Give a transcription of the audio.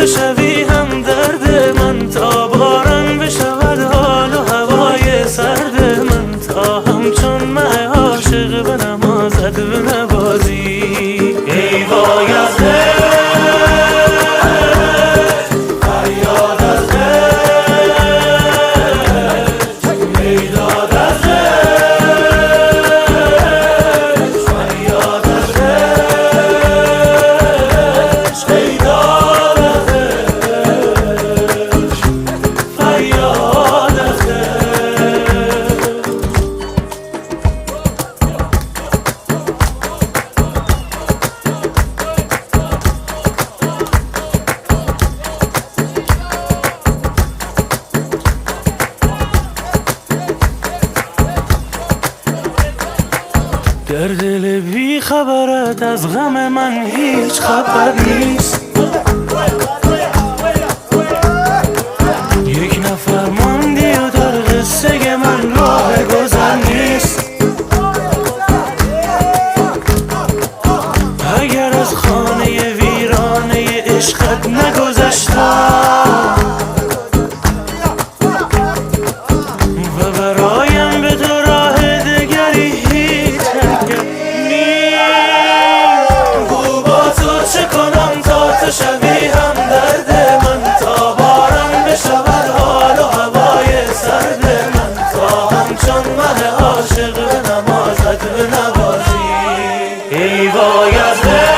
تو شوی هم درد من، تا باران بشود حال و هوای سرد من، تا همچون مه عاشق بنمازد بنوازی. ای وای از دل، فریاد از دل، بیداد از دل، فریاد از دل، بیداد از دل، فریاد از دل. در دل بی خبرت از غم من هیچ خبر نیست، یک نفر ماندی و در قصه من راه گذر نیست. اگر از خانه ویرانه عشقت نگذشتم و برایم به تو راه دگری هیچ حرکت نیست، گو با تو چه کنم تا تو شوی هم درد من، تا باران بشود حال و هوای سرد من، تا همچون مه عاشق بنمازد بنوازی. ای وای از دل،